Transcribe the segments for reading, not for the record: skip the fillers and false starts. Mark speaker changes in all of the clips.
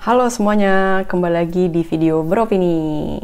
Speaker 1: Halo semuanya, kembali lagi di video beropini.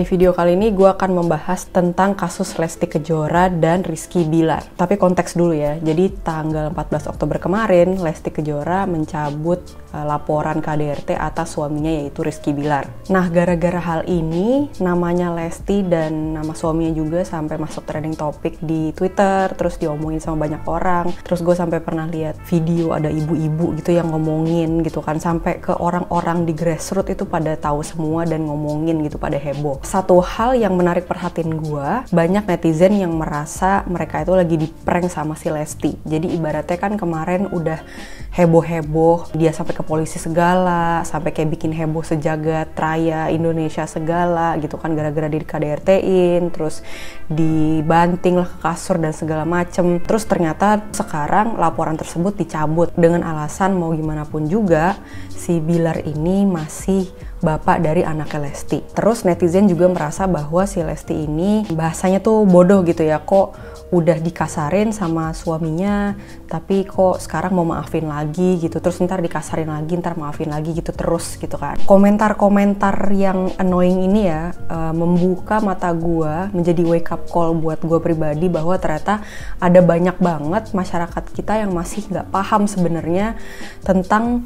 Speaker 1: Di video kali ini gue akan membahas tentang kasus Lesti Kejora dan Rizky Bilar. Tapi konteks dulu ya, jadi tanggal 14 Oktober kemarin Lesti Kejora mencabut laporan KDRT atas suaminya yaitu Rizky Bilar. Nah, gara-gara hal ini namanya Lesti dan nama suaminya juga sampai masuk trending topik di Twitter, terus diomongin sama banyak orang. Terus gue sampai pernah lihat video ada ibu-ibu gitu yang ngomongin gitu kan, sampai ke orang-orang di grassroots itu pada tahu semua dan ngomongin gitu, pada heboh. Satu hal yang menarik perhatian gue, banyak netizen yang merasa mereka itu lagi di-prank sama si Lesti. Jadi ibaratnya kan kemarin udah heboh-heboh, dia sampai ke polisi segala, sampai kayak bikin heboh sejagat raya Indonesia segala gitu kan, gara-gara di KDRT-in, terus dibanting lah ke kasur dan segala macem. Terus ternyata sekarang laporan tersebut dicabut dengan alasan mau gimana pun juga si Bilar ini masih bapak dari anaknya Lesti. Terus netizen juga merasa bahwa si Lesti ini bahasanya tuh bodoh gitu ya, kok udah dikasarin sama suaminya tapi kok sekarang mau maafin lagi gitu, terus ntar dikasarin lagi, ntar maafin lagi gitu terus gitu kan. Komentar-komentar yang annoying ini ya membuka mata gue, menjadi wake up call buat gue pribadi bahwa ternyata ada banyak banget masyarakat kita yang masih nggak paham sebenarnya tentang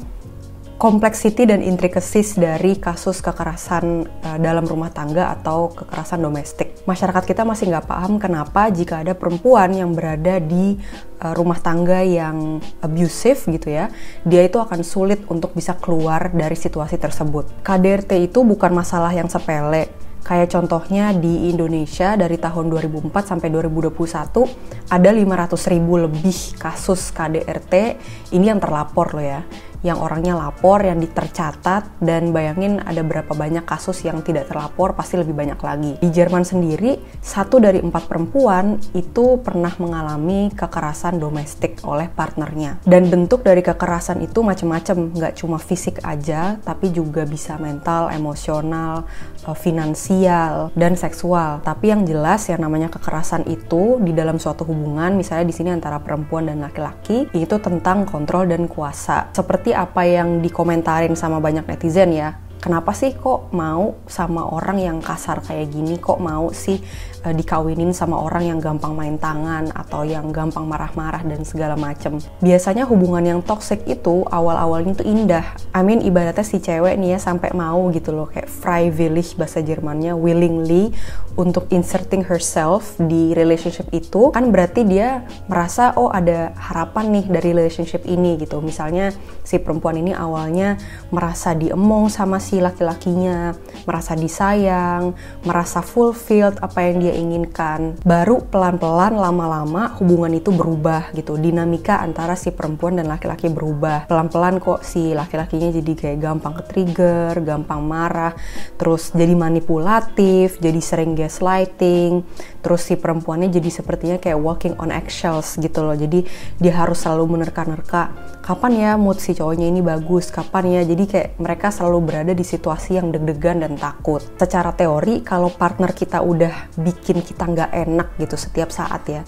Speaker 1: kompleksiti dan intricacies dari kasus kekerasan dalam rumah tangga atau kekerasan domestik. Masyarakat kita masih nggak paham kenapa jika ada perempuan yang berada di rumah tangga yang abusive gitu ya, dia itu akan sulit untuk bisa keluar dari situasi tersebut. KDRT itu bukan masalah yang sepele. Kayak contohnya di Indonesia dari tahun 2004 sampai 2021 ada 500.000 lebih kasus KDRT ini yang terlapor loh ya, yang orangnya lapor, yang tercatat, dan bayangin ada berapa banyak kasus yang tidak terlapor, pasti lebih banyak lagi. Di Jerman sendiri, 1 dari 4 perempuan itu pernah mengalami kekerasan domestik oleh partnernya. Dan bentuk dari kekerasan itu macam-macam, nggak cuma fisik aja, tapi juga bisa mental, emosional, finansial, dan seksual. Tapi yang jelas yang namanya kekerasan itu di dalam suatu hubungan, misalnya di sini antara perempuan dan laki-laki, itu tentang kontrol dan kuasa. Seperti apa yang dikomentarin sama banyak netizen ya, kenapa sih kok mau sama orang yang kasar kayak gini, kok mau sih dikawinin sama orang yang gampang main tangan atau yang gampang marah-marah dan segala macem. Biasanya hubungan yang toxic itu awal-awalnya tuh indah. I mean ibaratnya si cewek nih ya sampai mau gitu loh, kayak freiwillig bahasa Jermannya, willingly untuk inserting herself di relationship itu, kan berarti dia merasa oh ada harapan nih dari relationship ini gitu. Misalnya si perempuan ini awalnya merasa diemong sama si laki-lakinya, merasa disayang, merasa fulfilled apa yang dia inginkan. Baru pelan-pelan lama-lama hubungan itu berubah gitu, dinamika antara si perempuan dan laki-laki berubah. Pelan-pelan kok si laki-lakinya jadi kayak gampang ke-trigger, gampang marah, terus jadi manipulatif, jadi sering gaslighting, terus si perempuannya jadi sepertinya kayak walking on eggshells gitu loh. Jadi dia harus selalu menerka-nerka kapan ya mood si cowoknya ini bagus, kapan ya. Jadi kayak mereka selalu berada di situasi yang deg-degan dan takut. Secara teori kalau partner kita udah bikin kita nggak enak gitu setiap saat ya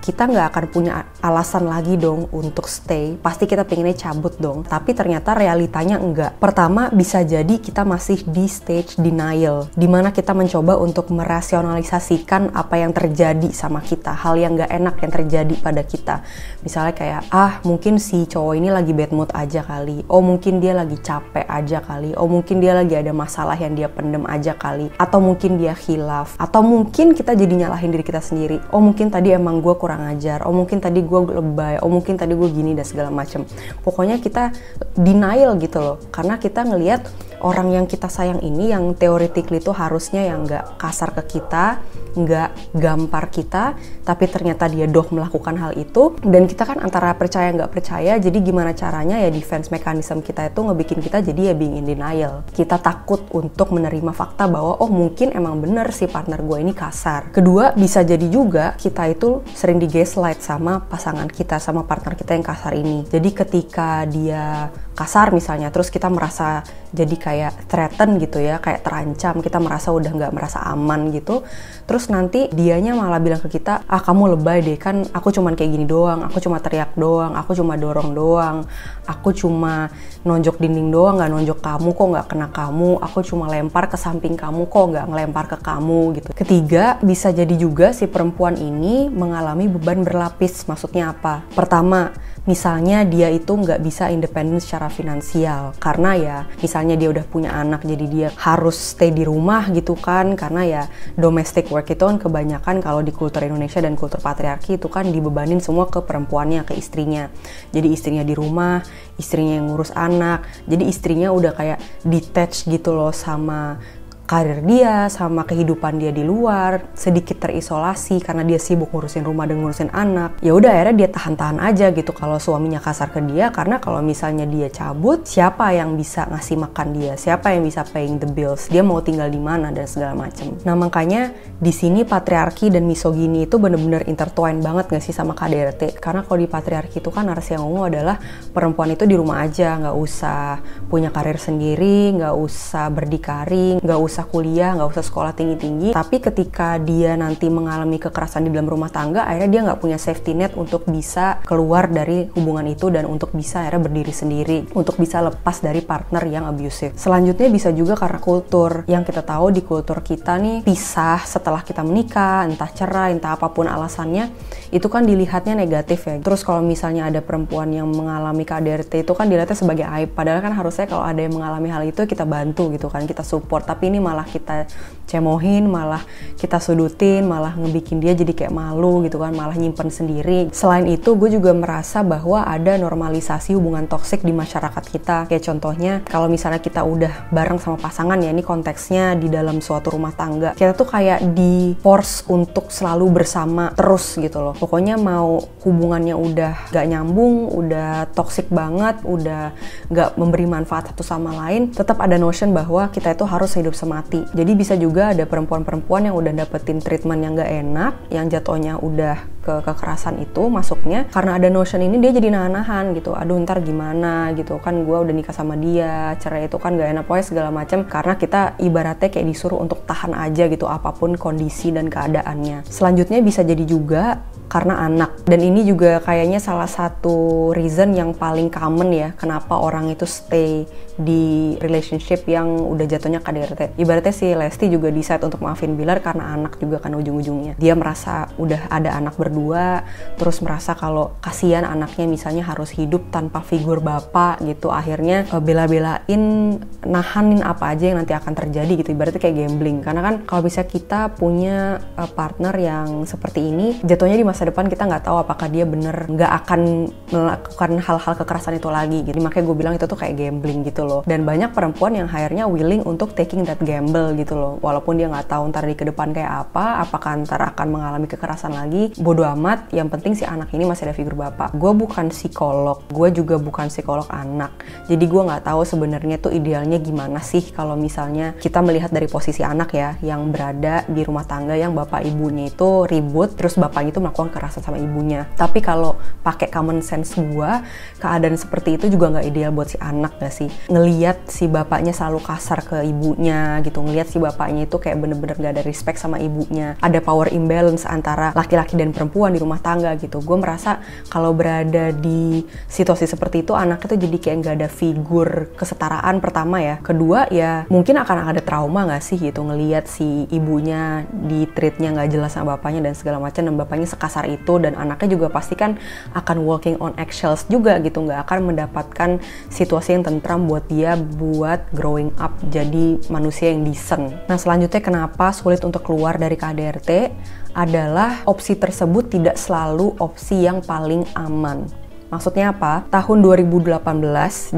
Speaker 1: kita nggak akan punya alasan lagi dong untuk stay. Pasti kita pengennya cabut dong. Tapi ternyata realitanya enggak. Pertama, bisa jadi kita masih di stage denial, dimana kita mencoba untuk merasionalisasikan apa yang terjadi sama kita, hal yang nggak enak yang terjadi pada kita. Misalnya kayak, mungkin si cowok ini lagi bad mood aja kali, oh mungkin dia lagi capek aja kali, oh mungkin dia lagi ada masalah yang dia pendem aja kali, atau mungkin dia khilaf, atau mungkin kita jadi nyalahin diri kita sendiri, oh mungkin tadi emang gue kurang ajar, oh mungkin tadi gue lebay, oh mungkin tadi gue gini dan segala macem. Pokoknya kita denial gitu loh, karena kita ngelihat orang yang kita sayang ini yang theoretically itu harusnya yang nggak kasar ke kita, nggak gampar kita, tapi ternyata dia doh melakukan hal itu. Dan kita kan antara percaya nggak percaya, jadi gimana caranya ya defense mechanism kita itu ngebikin kita jadi ya being in denial. Kita takut untuk menerima fakta bahwa oh mungkin emang bener si partner gue ini kasar. Kedua, bisa jadi juga kita itu tuh sering di gaslight sama pasangan kita, sama partner kita yang kasar ini. Jadi ketika dia kasar misalnya, terus kita merasa jadi kayak threaten gitu ya, kayak terancam, kita merasa udah nggak merasa aman gitu. Terus nanti dianya malah bilang ke kita, ah kamu lebay deh, kan aku cuman kayak gini doang, aku cuma teriak doang, aku cuma dorong doang, aku cuma nonjok dinding doang, nggak nonjok kamu kok, nggak kena kamu, aku cuma lempar ke samping kamu kok, nggak ngelempar ke kamu gitu. Ketiga, bisa jadi juga si perempuan ini mengalami beban berlapis. Maksudnya apa? Pertama, misalnya dia itu nggak bisa independen secara finansial karena ya misalnya dia udah punya anak, jadi dia harus stay di rumah gitu kan, karena ya domestic work itu kan kebanyakan kalau di kultur Indonesia dan kultur patriarki itu kan dibebanin semua ke perempuannya, ke istrinya. Jadi istrinya di rumah, istrinya yang ngurus anak, jadi istrinya udah kayak detached gitu loh sama karir dia, sama kehidupan dia di luar, sedikit terisolasi karena dia sibuk ngurusin rumah dan ngurusin anak. Ya udah akhirnya dia tahan-tahan aja gitu kalau suaminya kasar ke dia, karena kalau misalnya dia cabut, siapa yang bisa ngasih makan dia? Siapa yang bisa paying the bills? Dia mau tinggal di mana dan segala macam. Nah, makanya di sini patriarki dan misogini itu bener-bener intertwine banget gak sih sama KDRT? Karena kalau di patriarki itu kan narasi yang umum adalah perempuan itu di rumah aja, nggak usah punya karir sendiri, nggak usah berdikari, nggak usah kuliah, nggak usah sekolah tinggi-tinggi. Tapi ketika dia nanti mengalami kekerasan di dalam rumah tangga, akhirnya dia nggak punya safety net untuk bisa keluar dari hubungan itu dan untuk bisa akhirnya berdiri sendiri, untuk bisa lepas dari partner yang abusive. Selanjutnya bisa juga karena kultur. Yang kita tahu di kultur kita nih, pisah setelah kita menikah, entah cerai, entah apapun alasannya, itu kan dilihatnya negatif ya. Terus kalau misalnya ada perempuan yang mengalami KDRT itu kan dilihatnya sebagai aib. Padahal kan harusnya kalau ada yang mengalami hal itu kita bantu gitu kan, kita support. Tapi ini malah kita cemohin, malah kita sudutin, malah ngebikin dia jadi kayak malu gitu kan, malah nyimpen sendiri. Selain itu, gue juga merasa bahwa ada normalisasi hubungan toksik di masyarakat kita. Kayak contohnya, kalau misalnya kita udah bareng sama pasangan ya, ini konteksnya di dalam suatu rumah tangga, kita tuh kayak di force untuk selalu bersama terus gitu loh. Pokoknya mau hubungannya udah gak nyambung, udah toksik banget, udah gak memberi manfaat satu sama lain, tetap ada notion bahwa kita itu harus hidup semati. Jadi bisa juga ada perempuan-perempuan yang udah dapetin treatment yang gak enak, yang jatuhnya udah ke kekerasan itu masuknya, karena ada notion ini dia jadi nahan-nahan gitu. Aduh ntar gimana gitu kan, gue udah nikah sama dia, cerai itu kan gak enak, pokoknya segala macam. Karena kita ibaratnya kayak disuruh untuk tahan aja gitu apapun kondisi dan keadaannya. Selanjutnya bisa jadi juga karena anak. Dan ini juga kayaknya salah satu reason yang paling common ya, kenapa orang itu stay di relationship yang udah jatuhnya KDRT. Ibaratnya si Lesti juga decide untuk maafin Bilar karena anak juga kan ujung-ujungnya. Dia merasa udah ada anak berdua, terus merasa kalau kasihan anaknya misalnya harus hidup tanpa figur bapak gitu. Akhirnya bela-belain nahanin apa aja yang nanti akan terjadi gitu. Ibaratnya kayak gambling. Karena kan kalau bisa kita punya partner yang seperti ini, jatuhnya di masa depan kita nggak tahu apakah dia bener nggak akan melakukan hal-hal kekerasan itu lagi gitu. Makanya gue bilang itu tuh kayak gambling gitu loh. Dan banyak perempuan yang akhirnya willing untuk taking that gamble gitu loh. Walaupun dia nggak tahu ntar di ke depan kayak apa, apakah ntar akan mengalami kekerasan lagi. Bodo amat, yang penting si anak ini masih ada figur bapak. Gue bukan psikolog, gue juga bukan psikolog anak. Jadi gue nggak tahu sebenarnya tuh idealnya gimana sih kalau misalnya kita melihat dari posisi anak ya, yang berada di rumah tangga yang bapak ibunya itu ribut, terus bapaknya itu melakukan kekerasan sama ibunya. Tapi kalau pakai common sense gue, keadaan seperti itu juga nggak ideal buat si anak gak sih? Ngeliat si bapaknya selalu kasar ke ibunya gitu, ngeliat si bapaknya itu kayak bener-bener gak ada respect sama ibunya, ada power imbalance antara laki-laki dan perempuan di rumah tangga gitu. Gue merasa kalau berada di situasi seperti itu, anak itu jadi kayak gak ada figur kesetaraan pertama ya. Kedua ya mungkin akan ada trauma gak sih gitu, ngeliat si ibunya di treatnya gak jelas sama bapaknya dan segala macam, dan bapaknya sekasar itu, dan anaknya juga pasti kan akan walking on eggshells juga gitu, gak akan mendapatkan situasi yang tentram buat dia buat growing up jadi manusia yang decent. Nah selanjutnya kenapa sulit untuk keluar dari KDRT adalah opsi tersebut tidak selalu opsi yang paling aman. Maksudnya apa? Tahun 2018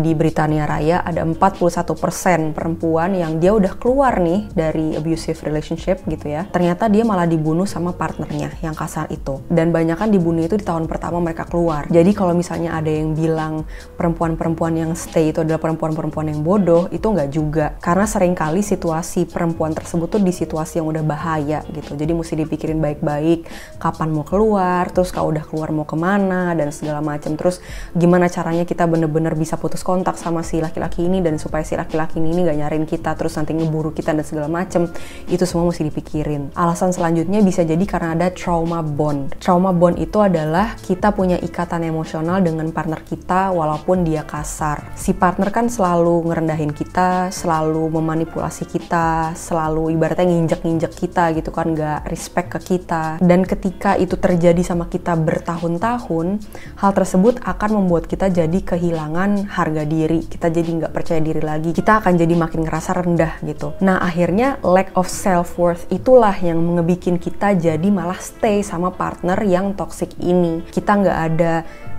Speaker 1: di Britania Raya ada 41% perempuan yang dia udah keluar nih dari abusive relationship gitu ya. Ternyata dia malah dibunuh sama partnernya yang kasar itu. Dan banyak kan dibunuh itu di tahun pertama mereka keluar. Jadi kalau misalnya ada yang bilang perempuan-perempuan yang stay itu adalah perempuan-perempuan yang bodoh, itu nggak juga. Karena seringkali situasi perempuan tersebut tuh di situasi yang udah bahaya gitu. Jadi mesti dipikirin baik-baik kapan mau keluar, terus kalau udah keluar mau kemana, dan segala macam. Terus gimana caranya kita bener-bener bisa putus kontak sama si laki-laki ini, dan supaya si laki-laki ini nggak nyariin kita terus nanti ngeburu kita dan segala macam. Itu semua mesti dipikirin. Alasan selanjutnya bisa jadi karena ada trauma bond. Trauma bond itu adalah kita punya ikatan emosional dengan partner kita walaupun dia kasar. Si partner kan selalu ngerendahin kita, selalu memanipulasi kita, selalu ibaratnya nginjek-nginjek kita gitu kan, nggak respect ke kita. Dan ketika itu terjadi sama kita bertahun-tahun, hal tersebut akan membuat kita jadi kehilangan harga diri, kita jadi nggak percaya diri lagi, kita akan jadi makin ngerasa rendah gitu. Nah akhirnya lack of self-worth itulah yang ngebikin kita jadi malah stay sama partner yang toxic ini. Kita nggak ada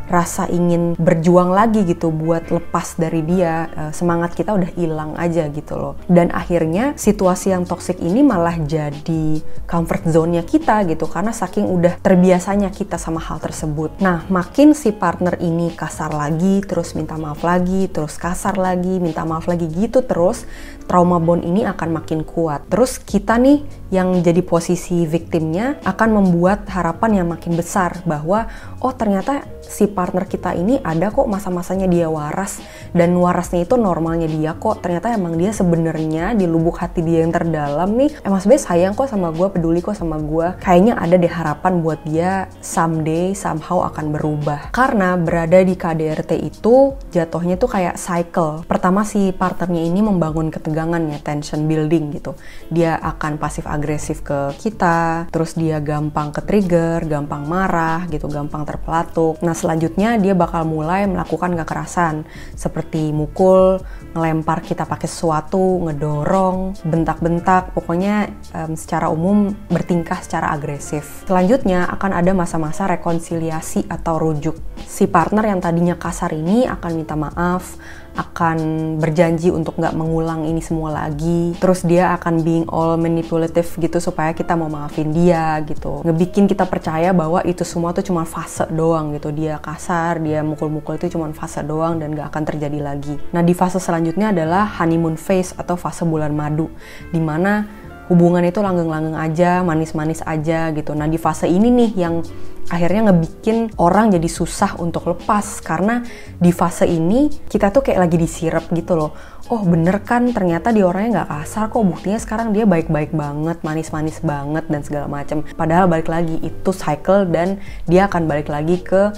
Speaker 1: rasa ingin berjuang lagi gitu buat lepas dari dia, semangat kita udah hilang aja gitu loh. Dan akhirnya situasi yang toksik ini malah jadi comfort zone-nya kita gitu, karena saking udah terbiasanya kita sama hal tersebut. Nah makin si partner ini kasar lagi, terus minta maaf lagi, terus kasar lagi, minta maaf lagi gitu terus, trauma bond ini akan makin kuat. Terus kita nih yang jadi posisi victimnya akan membuat harapan yang makin besar bahwa oh ternyata si partner kita ini ada kok masa-masanya dia waras, dan warasnya itu normalnya dia kok. Ternyata emang dia sebenarnya di lubuk hati dia yang terdalam nih emang sebenarnya sayang kok sama gue, peduli kok sama gue. Kayaknya ada deh harapan buat dia someday somehow akan berubah. Karena berada di KDRT itu jatuhnya tuh kayak cycle. Pertama si partnernya ini membangun ketegangan ya, tension building gitu. Dia akan pasif agresif ke kita, terus dia gampang ke trigger, gampang marah gitu, gampang terpelatuk. Nah selanjutnya dia bakal mulai melakukan kekerasan seperti mukul, ngelempar kita pakai sesuatu, ngedorong, bentak-bentak, pokoknya secara umum bertingkah secara agresif. Selanjutnya akan ada masa-masa rekonsiliasi atau rujuk. Si partner yang tadinya kasar ini akan minta maaf, akan berjanji untuk nggak mengulang ini semua lagi. Terus dia akan being all manipulative gitu supaya kita mau maafin dia gitu. Ngebikin kita percaya bahwa itu semua tuh cuma fase doang gitu. Dia kasar, dia mukul-mukul itu cuma fase doang dan nggak akan terjadi lagi. Nah di fase selanjutnya adalah honeymoon phase atau fase bulan madu, dimana hubungan itu langgeng-langgeng aja, manis-manis aja gitu. Nah di fase ini nih yang akhirnya ngebikin orang jadi susah untuk lepas, karena di fase ini kita tuh kayak lagi disirep gitu loh. Oh bener kan, ternyata dia orangnya nggak kasar kok, buktinya sekarang dia baik-baik banget, manis-manis banget dan segala macam. Padahal balik lagi itu cycle dan dia akan balik lagi ke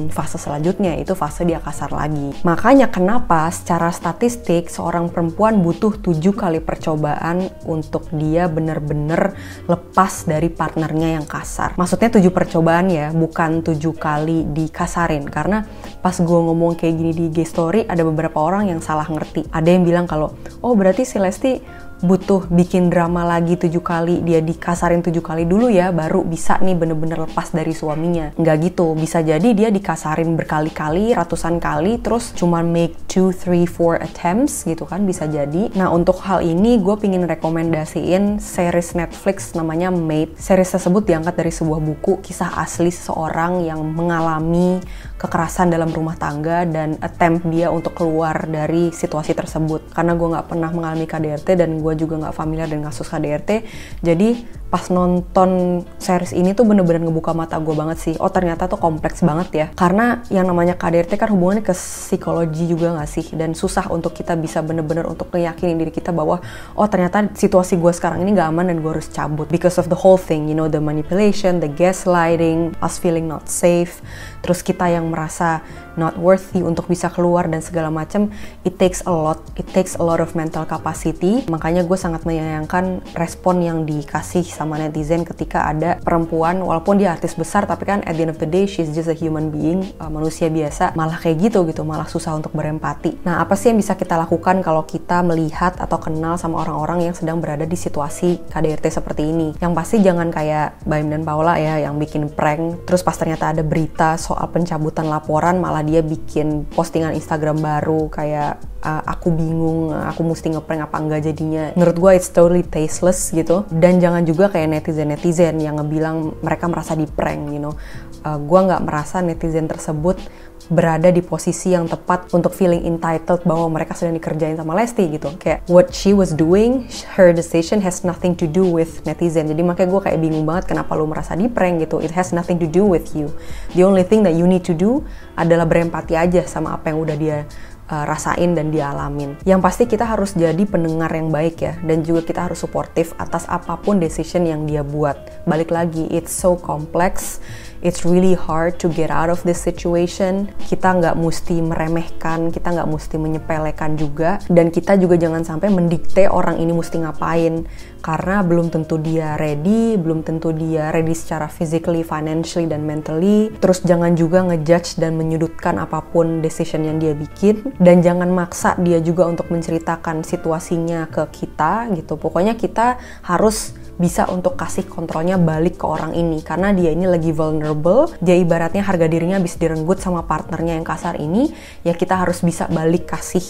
Speaker 1: fase selanjutnya, itu fase dia kasar lagi. Makanya kenapa secara statistik seorang perempuan butuh 7 kali percobaan untuk dia bener-bener lepas dari partnernya yang kasar. Maksudnya 7 percobaan ya, bukan 7 kali dikasarin. Karena pas gue ngomong kayak gini di IG story, ada beberapa orang yang salah ngerti. Ada yang bilang kalau, oh berarti si Lesti butuh bikin drama lagi 7 kali, dia dikasarin 7 kali dulu ya baru bisa nih bener-bener lepas dari suaminya. Nggak gitu, bisa jadi dia dikasarin berkali-kali, ratusan kali, terus cuma make 2, 3, 4 attempts gitu kan, bisa jadi. Nah untuk hal ini gue pingin rekomendasiin series Netflix namanya Maid. Series tersebut diangkat dari sebuah buku kisah asli seseorang yang mengalami kekerasan dalam rumah tangga dan attempt dia untuk keluar dari situasi tersebut. Karena gue nggak pernah mengalami KDRT dan gue juga nggak familiar dengan kasus KDRT, jadi pas nonton series ini tuh bener-bener ngebuka mata gue banget sih. Oh ternyata tuh kompleks banget ya, karena yang namanya KDRT kan hubungannya ke psikologi juga nggak sih, dan susah untuk kita bisa bener-bener untuk ngeyakinin diri kita bahwa oh ternyata situasi gue sekarang ini nggak aman dan gue harus cabut because of the whole thing, you know, the manipulation, the gaslighting, us feeling not safe, terus kita yang merasa not worthy untuk bisa keluar dan segala macam. It takes a lot of mental capacity. Makanya gue sangat menyayangkan respon yang dikasih sama netizen ketika ada perempuan, walaupun dia artis besar, tapi kan at the end of the day she's just a human being, manusia biasa, malah kayak gitu, malah susah untuk berempati. Nah, apa sih yang bisa kita lakukan kalau kita melihat atau kenal sama orang-orang yang sedang berada di situasi KDRT seperti ini? Yang pasti jangan kayak Baim dan Paula ya, yang bikin prank, terus pas ternyata ada berita soal pencabutan laporan, malah dia bikin postingan Instagram baru kayak aku bingung, aku mesti ngeprank apa enggak jadinya. Menurut gue it's totally tasteless gitu. Dan jangan juga kayak netizen yang ngebilang mereka merasa di prank, gue nggak merasa netizen tersebut berada di posisi yang tepat untuk feeling entitled bahwa mereka sedang dikerjain sama Lesti gitu. Kayak what she was doing, her decision has nothing to do with netizen. Jadi makanya gue kayak bingung banget kenapa lu merasa di prank gitu. It has nothing to do with you. The only thing that you need to do adalah berempati aja sama apa yang udah dia rasain dan dialamin. Yang pasti kita harus jadi pendengar yang baik ya, dan juga kita harus suportif atas apapun decision yang dia buat. Balik lagi, it's so complex, it's really hard to get out of this situation. Kita nggak mesti meremehkan, kita nggak mesti menyepelekan juga, dan kita juga jangan sampai mendikte orang ini mesti ngapain, karena belum tentu dia ready secara physically, financially, dan mentally. Terus jangan juga ngejudge dan menyudutkan apapun decision yang dia bikin, dan jangan maksa dia juga untuk menceritakan situasinya ke kita gitu. Pokoknya kita harus bisa untuk kasih kontrolnya balik ke orang ini, karena dia ini lagi vulnerable, dia ibaratnya harga dirinya habis direnggut sama partnernya yang kasar ini, ya kita harus bisa balik kasih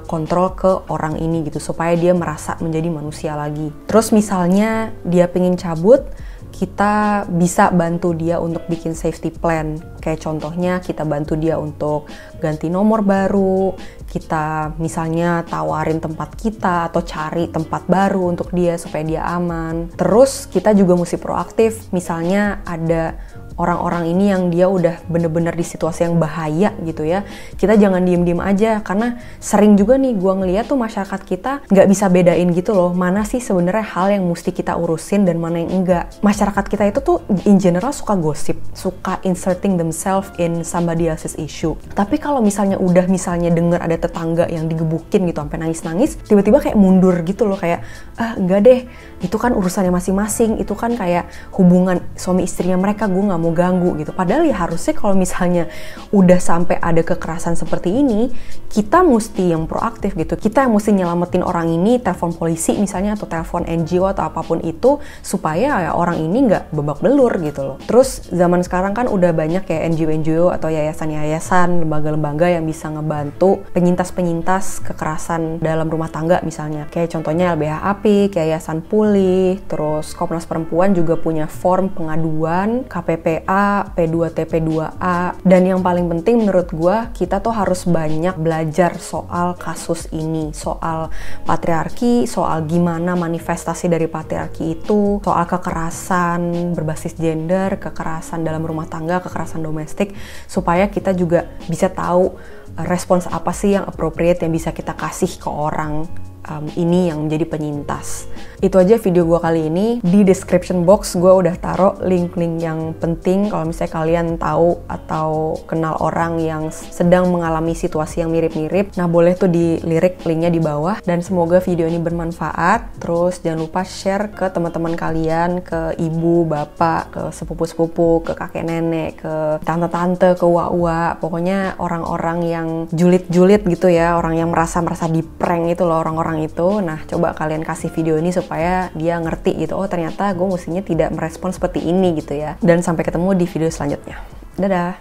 Speaker 1: kontrol ke orang ini gitu, supaya dia merasa menjadi manusia lagi. Terus misalnya dia pengen cabut, kita bisa bantu dia untuk bikin safety plan. Kayak contohnya kita bantu dia untuk ganti nomor baru, kita misalnya tawarin tempat kita atau cari tempat baru untuk dia supaya dia aman. Terus kita juga mesti proaktif, misalnya ada orang-orang ini yang dia udah bener-bener di situasi yang bahaya gitu ya, kita jangan diem-diem aja, karena sering juga nih gue ngeliat tuh masyarakat kita nggak bisa bedain gitu loh, mana sih sebenarnya hal yang mesti kita urusin dan mana yang enggak. Masyarakat kita itu tuh in general suka gosip, suka inserting themselves in somebody else's issue. Tapi kalau misalnya denger ada tetangga yang digebukin gitu sampai nangis-nangis, tiba-tiba kayak mundur gitu loh, kayak enggak deh, itu kan urusannya masing-masing, itu kan kayak hubungan suami istrinya mereka, gue nggak mau ganggu gitu. Padahal ya harusnya kalau misalnya udah sampai ada kekerasan seperti ini, kita mesti yang proaktif gitu. Kita yang mesti nyelamatin orang ini, telepon polisi misalnya, atau telepon NGO atau apapun itu, supaya ya orang ini nggak babak belur gitu loh. Terus zaman sekarang kan udah banyak kayak NGO atau yayasan-yayasan, lembaga-lembaga yang bisa ngebantu penyintas-penyintas kekerasan dalam rumah tangga misalnya. Kayak contohnya LBH Apik, Yayasan Pulih, terus Komnas Perempuan juga punya form pengaduan, KPPA, P2TP2A, dan yang paling penting menurut gue, kita tuh harus banyak belajar soal kasus ini, soal patriarki, soal gimana manifestasi dari patriarki itu, soal kekerasan berbasis gender, kekerasan dalam rumah tangga, kekerasan domestik, supaya kita juga bisa tahu respons apa sih yang appropriate yang bisa kita kasih ke orang ini yang menjadi penyintas. Itu aja video gue kali ini. Di description box gue udah taruh link-link yang penting kalau misalnya kalian tahu atau kenal orang yang sedang mengalami situasi yang mirip-mirip. Nah, boleh tuh dilirik linknya di bawah. Dan semoga video ini bermanfaat. Terus jangan lupa share ke teman-teman kalian, ke ibu, bapak, ke sepupu-sepupu, ke kakek nenek, ke tante-tante, ke uwa-uwa. Pokoknya orang-orang yang julid-julid gitu ya, orang yang merasa di prank itu loh, orang-orang itu. Nah, coba kalian kasih video ini supaya dia ngerti gitu, oh ternyata gue mestinya tidak merespon seperti ini gitu ya. Dan sampai ketemu di video selanjutnya. Dadah!